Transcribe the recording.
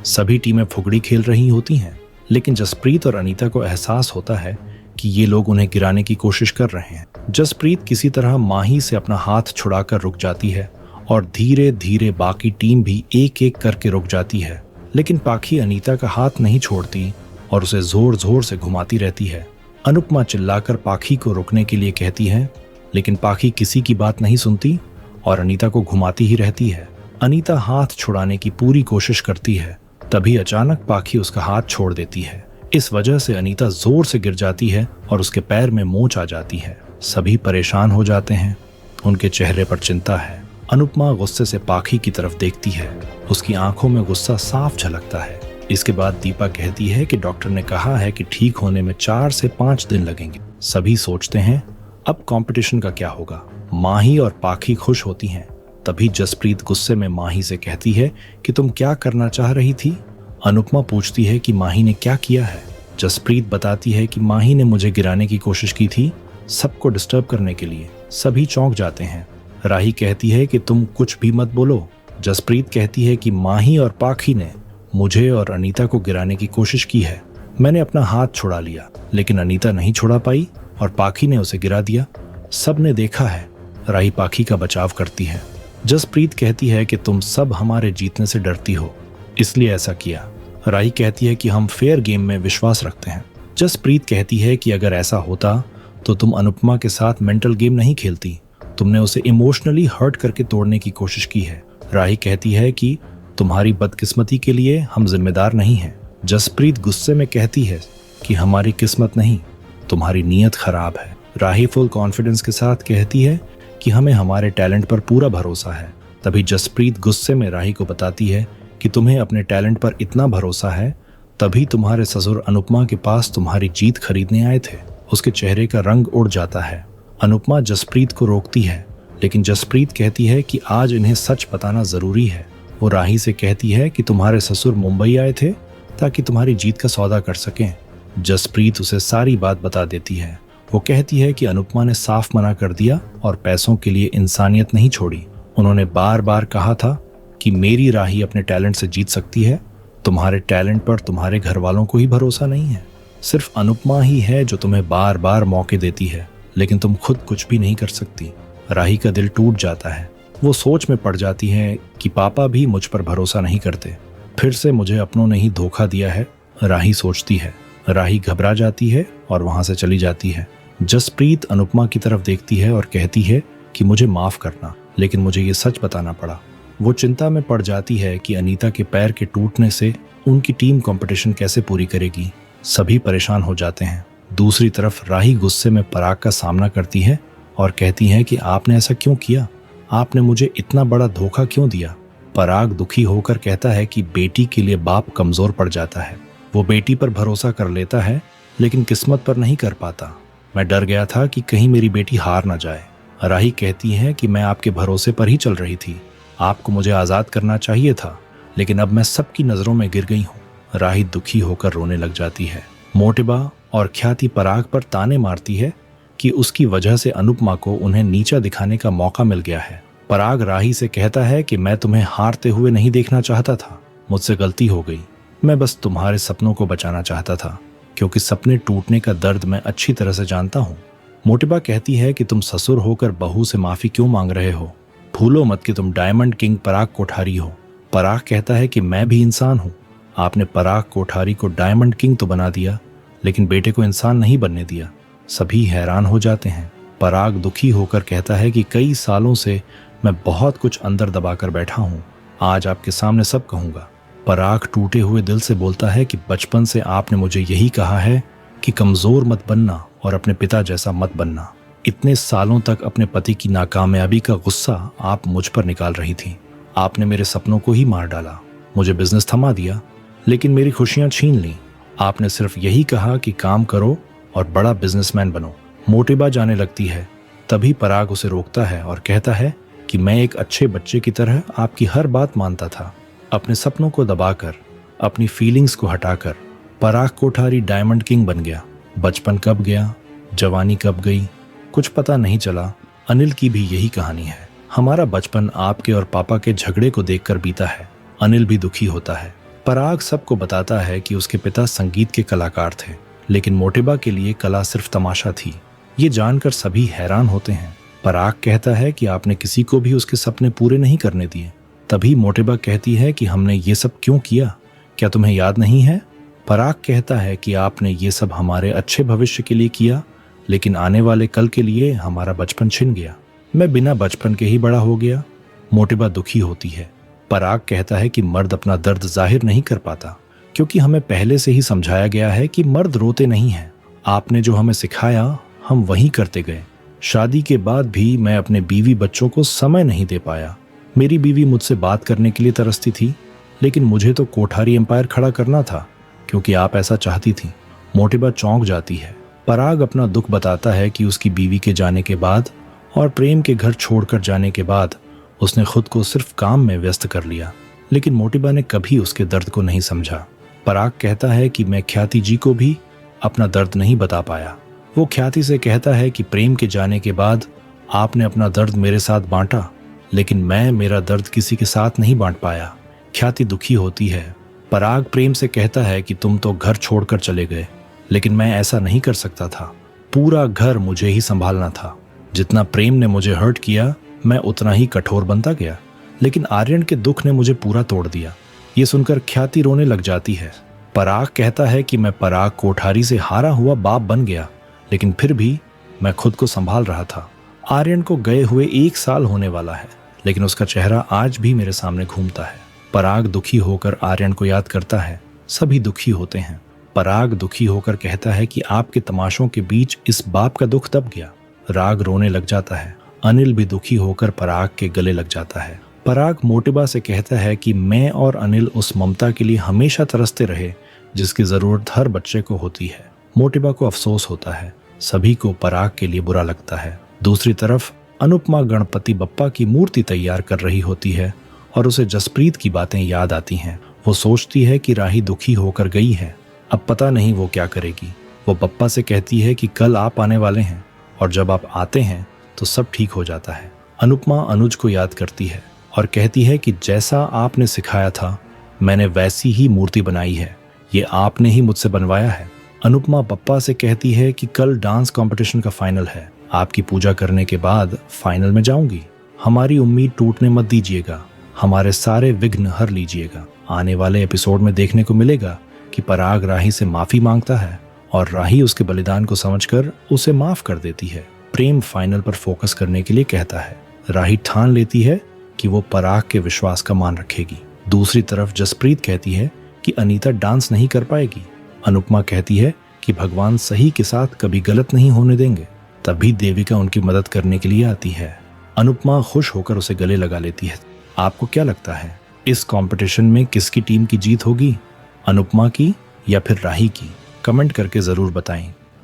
सभी टीमें फुगड़ी खेल रही होती हैं, लेकिन जसप्रीत और अनीता को एहसास होता है कि ये लोग उन्हें गिराने की कोशिश कर रहे हैं। जसप्रीत किसी तरह माही से अपना हाथ छुड़ाकर रुक जाती है और धीरे धीरे बाकी टीम भी एक एक करके रुक जाती है, लेकिन पाखी अनीता का हाथ नहीं छोड़ती और उसे जोर जोर से घुमाती रहती है। अनुपमा चिल्लाकर पाखी को रुकने के लिए कहती है, लेकिन पाखी किसी की बात नहीं सुनती और अनीता को घुमाती ही रहती है। अनीता हाथ छुड़ाने की पूरी कोशिश करती है, तभी अचानक पाखी उसका हाथ छोड़ देती है। इस वजह से अनीता जोर से गिर जाती है और उसके पैर में मोच आ जाती है। सभी परेशान हो जाते हैं, उनके चेहरे पर चिंता है। अनुपमा गुस्से से पाखी की तरफ देखती है, उसकी आंखों में गुस्सा साफ झलकता है। इसके बाद दीपा कहती है कि डॉक्टर ने कहा है कि ठीक होने में 4 से 5 दिन लगेंगे। सभी सोचते हैं अब कंपटीशन का क्या होगा। माही और पाखी खुश होती हैं। तभी जसप्रीत गुस्से में माही से कहती है कि तुम क्या करना चाह रही थी। अनुपमा पूछती है कि माही ने क्या किया है। जसप्रीत बताती है कि माही ने मुझे गिराने की कोशिश की थी, सबको डिस्टर्ब करने के लिए। सभी चौंक जाते हैं। राही कहती है कि तुम कुछ भी मत बोलो। जसप्रीत कहती है कि माही और पाखी ने मुझे और अनीता को गिराने की कोशिश की है। मैंने अपना हाथ छुड़ा लिया, लेकिन अनीता नहीं छुड़ा पाई और पाखी ने उसे गिरा दिया। सब ने देखा है। राही पाखी का बचाव करती है। जसप्रीत कहती है कि तुम सब हमारे जीतने से डरती हो, इसलिए ऐसा किया। राही कहती है कि हम फेयर गेम में विश्वास रखते हैं। जसप्रीत कहती है कि अगर ऐसा होता तो तुम अनुपमा के साथ मेंटल गेम नहीं खेलती, तुमने उसे इमोशनली हर्ट करके तोड़ने की कोशिश की है। राही कहती है कि तुम्हारी बदकिस्मती के लिए हम जिम्मेदार नहीं हैं। जसप्रीत गुस्से में कहती है कि हमारी किस्मत नहीं, तुम्हारी नीयत खराब है। राही फुल कॉन्फिडेंस के साथ कहती है कि हमें हमारे टैलेंट पर पूरा भरोसा है। तभी जसप्रीत गुस्से में राही को बताती है कि तुम्हें अपने टैलेंट पर इतना भरोसा है, तभी तुम्हारे ससुर अनुपमा के पास तुम्हारी जीत खरीदने आए थे। उसके चेहरे का रंग उड़ जाता है। अनुपमा जसप्रीत को रोकती है, लेकिन जसप्रीत कहती है कि आज इन्हें सच बताना जरूरी है। वो राही से कहती है कि तुम्हारे ससुर मुंबई आए थे ताकि तुम्हारी जीत का सौदा कर सकें। जसप्रीत उसे सारी बात बता देती है। वो कहती है कि अनुपमा ने साफ मना कर दिया और पैसों के लिए इंसानियत नहीं छोड़ी। उन्होंने बार बार कहा था कि मेरी राही अपने टैलेंट से जीत सकती है। तुम्हारे टैलेंट पर तुम्हारे घर वालों को ही भरोसा नहीं है। सिर्फ अनुपमा ही है जो तुम्हें बार बार मौके देती है, लेकिन तुम खुद कुछ भी नहीं कर सकती। राही का दिल टूट जाता है। वो सोच में पड़ जाती है कि पापा भी मुझ पर भरोसा नहीं करते, फिर से मुझे अपनों ने ही धोखा दिया है। राही सोचती है। राही घबरा जाती है और वहां से चली जाती है। जसप्रीत अनुपमा की तरफ देखती है और कहती है कि मुझे माफ करना, लेकिन मुझे ये सच बताना पड़ा। वो चिंता में पड़ जाती है कि अनीता के पैर के टूटने से उनकी टीम कंपटीशन कैसे पूरी करेगी। सभी परेशान हो जाते हैं। दूसरी तरफ राही गुस्से में पराग का सामना करती है और कहती है कि आपने ऐसा क्यों किया, आपने मुझे इतना बड़ा धोखा क्यों दिया। पराग दुखी होकर कहता है कि बेटी के लिए बाप कमजोर पड़ जाता है। वो बेटी पर भरोसा कर लेता है, लेकिन किस्मत पर नहीं कर पाता। मैं डर गया था कि कहीं मेरी बेटी हार ना जाए। राही कहती है कि मैं आपके भरोसे पर ही चल रही थी, आपको मुझे आजाद करना चाहिए था, लेकिन अब मैं सबकी नजरों में गिर गई हूँ। राही दुखी होकर रोने लग जाती है। मोटिबा और ख्याति पराग पर ताने मारती है कि उसकी वजह से अनुपमा को उन्हें नीचा दिखाने का मौका मिल गया है। पराग राही से कहता है कि मैं तुम्हें हारते हुए नहीं देखना चाहता था, मुझसे गलती हो गई। मैं बस तुम्हारे सपनों को बचाना चाहता था, क्योंकि सपने टूटने का दर्द मैं अच्छी तरह से जानता हूँ। मोटिबा कहती है कि तुम ससुर होकर बहू से माफी क्यों मांग रहे हो, भूलो मत कि तुम डायमंड किंग पराग कोठारी हो। पराग कहता है कि मैं भी इंसान हूँ, आपने पराग कोठारी को डायमंड किंग तो बना दिया, लेकिन बेटे को इंसान नहीं बनने दिया। सभी हैरान हो जाते हैं। पराग दुखी होकर कहता है कि कई सालों से मैं बहुत कुछ अंदर दबाकर बैठा हूँ, आज आपके सामने सब कहूँगा। पराग टूटे हुए दिल से बोलता है कि बचपन से आपने मुझे यही कहा है कि कमजोर मत बनना और अपने पिता जैसा मत बनना। इतने सालों तक अपने पति की नाकामयाबी का गुस्सा आप मुझ पर निकाल रही थी। आपने मेरे सपनों को ही मार डाला, मुझे बिजनेस थमा दिया, लेकिन मेरी खुशियां छीन ली। आपने सिर्फ यही कहा कि काम करो और बड़ा बिजनेसमैन बनो। मोटिबा जाने लगती है। तभी पराग उसे रोकता है और कहता है कि मैं एक अच्छे बच्चे की तरह आपकी हर बात मानता था। अपने सपनों को दबाकर, अपनी फीलिंग्स को हटाकर पराग कोठारी डायमंड किंग बन गया। बचपन कब गया, जवानी कब गई, कुछ पता नहीं चला। अनिल की भी यही कहानी है। हमारा बचपन आपके और पापा के झगड़े को देखकर बीता है। अनिल भी दुखी होता है। पराग सबको बताता है कि उसके पिता संगीत के कलाकार थे, लेकिन मोटेबा के लिए कला सिर्फ तमाशा थी। ये जानकर सभी हैरान होते हैं। पराग कहता है कि आपने किसी को भी उसके सपने पूरे नहीं करने दिए। तभी मोटेबा कहती है कि हमने ये सब क्यों किया, क्या तुम्हें याद नहीं है? पराग कहता है कि आपने ये सब हमारे अच्छे भविष्य के लिए किया, लेकिन आने वाले कल के लिए हमारा बचपन छिन गया। मैं बिना बचपन के ही बड़ा हो गया। मोटेबा दुखी होती है। पराग कहता है कि मर्द अपना दर्द जाहिर नहीं कर पाता, क्योंकि हमें पहले से ही समझाया गया है कि मर्द रोते नहीं हैं। आपने जो हमें सिखाया हम वही करते गए। शादी के बाद भी मैं अपने बीवी बच्चों को समय नहीं दे पाया। मेरी बीवी मुझसे बात करने के लिए तरसती थी, लेकिन मुझे तो कोठारी एम्पायर खड़ा करना था, क्योंकि आप ऐसा चाहती थी। मोटेबा चौंक जाती है। पराग अपना दुख बताता है कि उसकी बीवी के जाने के बाद और प्रेम के घर छोड़कर जाने के बाद उसने खुद को सिर्फ काम में व्यस्त कर लिया, लेकिन मोटेबा ने कभी उसके दर्द को नहीं समझा। पराग कहता है कि मैं ख्याति जी को भी अपना दर्द नहीं बता पाया। वो ख्याति से कहता है कि प्रेम के जाने के बाद आपने अपना दर्द मेरे साथ बांटा, लेकिन मैं मेरा दर्द किसी के साथ नहीं बांट पाया। ख्याति दुखी होती है। पराग प्रेम से कहता है कि तुम तो घर छोड़कर चले गए, लेकिन मैं ऐसा नहीं कर सकता था। पूरा घर मुझे ही संभालना था। जितना प्रेम ने मुझे हर्ट किया, मैं उतना ही कठोर बनता गया, लेकिन आर्यन के दुख ने मुझे पूरा तोड़ दिया। ये सुनकर ख्याति रोने लग जाती है। पराग कहता है कि मैं पराग कोठारी से हारा हुआ बाप बन गया, लेकिन फिर भी मैं खुद को संभाल रहा था। आर्यन को गए हुए 1 साल होने वाला है, लेकिन उसका चेहरा आज भी मेरे सामने घूमता है। पराग दुखी होकर आर्यन को याद करता है। सभी दुखी होते हैं। पराग दुखी होकर कहता है कि आपके तमाशों के बीच इस बाप का दुख दब गया। राग रोने लग जाता है। अनिल भी दुखी होकर पराग के गले लग जाता है। पराग मोटेबा से कहता है कि मैं और अनिल उस ममता के लिए हमेशा तरसते रहे जिसकी जरूरत हर बच्चे को होती है। मोटेबा को अफसोस होता है। सभी को पराग के लिए बुरा लगता है। दूसरी तरफ अनुपमा गणपति बप्पा की मूर्ति तैयार कर रही होती है और उसे जसप्रीत की बातें याद आती हैं। वो सोचती है कि राही दुखी होकर गई है, अब पता नहीं वो क्या करेगी। वो बप्पा से कहती है कि कल आप आने वाले हैं और जब आप आते हैं तो सब ठीक हो जाता है। अनुपमा अनुज को याद करती है और कहती है कि जैसा आपने सिखाया था मैंने वैसी ही मूर्ति बनाई है, ये आपने ही मुझसे बनवाया है। अनुपमा बप्पा से कहती है कि कल डांस कंपटीशन का फाइनल है, आपकी पूजा करने के बाद फाइनल में जाऊंगी। हमारी उम्मीद टूटने मत दीजिएगा, हमारे सारे विघ्न हर लीजिएगा। आने वाले एपिसोड में देखने को मिलेगा कि पराग राही से माफी मांगता है और राही उसके बलिदान को समझकर उसे माफ कर देती है। प्रेम फाइनल पर फोकस करने के लिए कहता है। राही ठान लेती है कि वो पराग के विश्वास का मान रखेगी। दूसरी तरफ जसप्रीत कहती है कि अनीता डांस नहीं कर पाएगी। अनुपमा कहती है कि भगवान सही के साथ कभी गलत नहीं होने देंगे। तभी देविका उनकी मदद करने के लिए आती है। अनुपमा खुश होकर उसे गले लगा लेती है। आपको क्या लगता है इस कंपटीशन में किसकी टीम की जीत होगी, अनुपमा की या फिर राही की? कमेंट करके जरूर बताएं।